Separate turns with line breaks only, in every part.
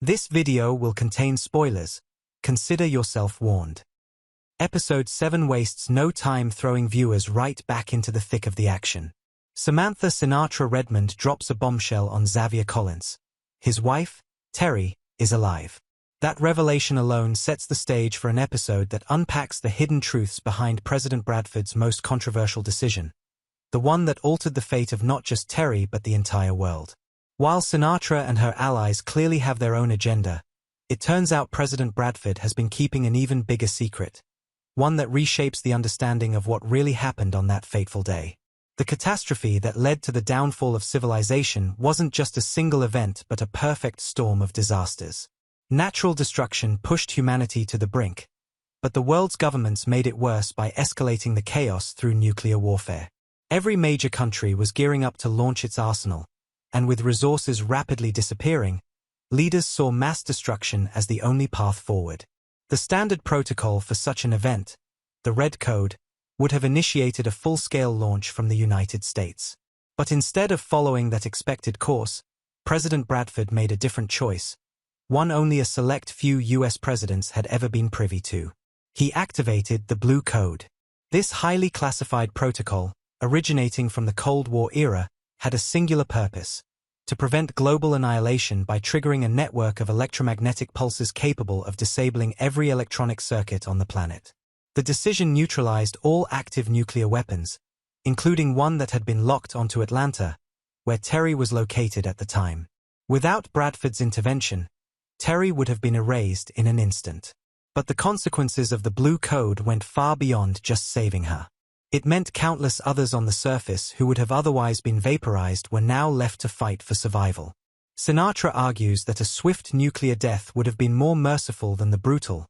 This video will contain spoilers. Consider yourself warned. Episode 7 wastes no time throwing viewers right back into the thick of the action. Samantha Sinatra Redmond drops a bombshell on Xavier Collins. His wife, Teri, is alive. That revelation alone sets the stage for an episode that unpacks the hidden truths behind President Bradford's most controversial decision. The one that altered the fate of not just Teri but the entire world. While Sinatra and her allies clearly have their own agenda, it turns out President Bradford has been keeping an even bigger secret. One that reshapes the understanding of what really happened on that fateful day. The catastrophe that led to the downfall of civilization wasn't just a single event but a perfect storm of disasters. Natural destruction pushed humanity to the brink, but the world's governments made it worse by escalating the chaos through nuclear warfare. Every major country was gearing up to launch its arsenal, and with resources rapidly disappearing, leaders saw mass destruction as the only path forward. The standard protocol for such an event, the Red Code, would have initiated a full-scale launch from the United States. But instead of following that expected course, President Bradford made a different choice, one only a select few U.S. presidents had ever been privy to. He activated the Blue Code. This highly classified protocol, originating from the Cold War era, had a singular purpose: to prevent global annihilation by triggering a network of electromagnetic pulses capable of disabling every electronic circuit on the planet. The decision neutralized all active nuclear weapons, including one that had been locked onto Atlanta, where Teri was located at the time. Without Bradford's intervention, Teri would have been erased in an instant. But the consequences of the Blue Code went far beyond just saving her. It meant countless others on the surface who would have otherwise been vaporized were now left to fight for survival. Sinatra argues that a swift nuclear death would have been more merciful than the brutal,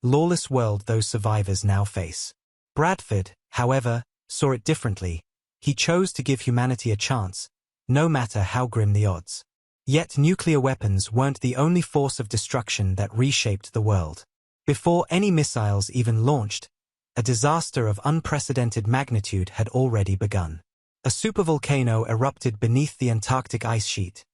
lawless world those survivors now face. Bradford, however, saw it differently. He chose to give humanity a chance, no matter how grim the odds. Yet nuclear weapons weren't the only force of destruction that reshaped the world. Before any missiles even launched, a disaster of unprecedented magnitude had already begun. A supervolcano erupted beneath the Antarctic ice sheet,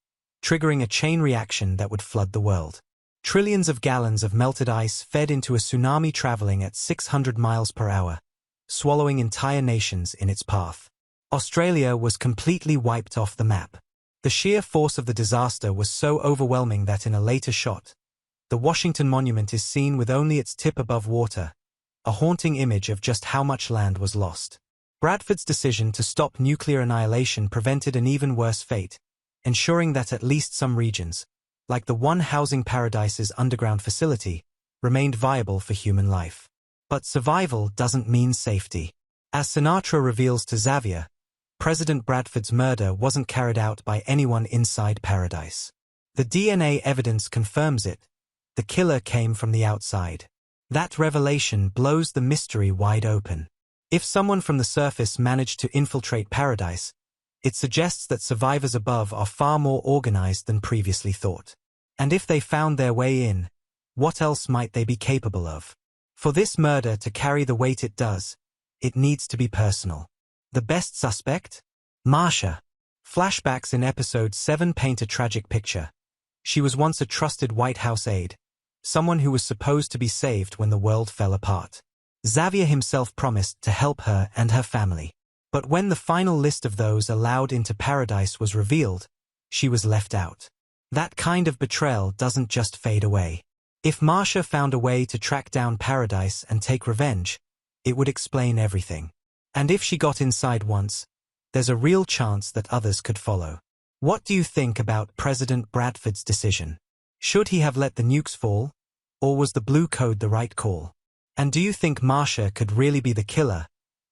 triggering a chain reaction that would flood the world. Trillions of gallons of melted ice fed into a tsunami traveling at 600 miles per hour, swallowing entire nations in its path. Australia was completely wiped off the map. The sheer force of the disaster was so overwhelming that in a later shot, the Washington Monument is seen with only its tip above water, a haunting image of just how much land was lost. Bradford's decision to stop nuclear annihilation prevented an even worse fate, ensuring that at least some regions, like the one housing Paradise's underground facility, remained viable for human life. But survival doesn't mean safety. As Sinatra reveals to Xavier, President Bradford's murder wasn't carried out by anyone inside Paradise. The DNA evidence confirms it. The killer came from the outside. That revelation blows the mystery wide open. If someone from the surface managed to infiltrate Paradise, it suggests that survivors above are far more organized than previously thought. And if they found their way in, what else might they be capable of? For this murder to carry the weight it does, it needs to be personal. The best suspect? Marcia. Flashbacks in episode 7 paint a tragic picture. She was once a trusted White House aide, someone who was supposed to be saved when the world fell apart. Xavier himself promised to help her and her family. But when the final list of those allowed into Paradise was revealed, she was left out. That kind of betrayal doesn't just fade away. If Marcia found a way to track down Paradise and take revenge, it would explain everything. And if she got inside once, there's a real chance that others could follow. What do you think about President Bradford's decision? Should he have let the nukes fall? Or was the Blue Code the right call? And do you think Marcia could really be the killer?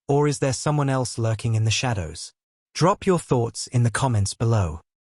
Or is there someone else lurking in the shadows? Drop your thoughts in the comments below.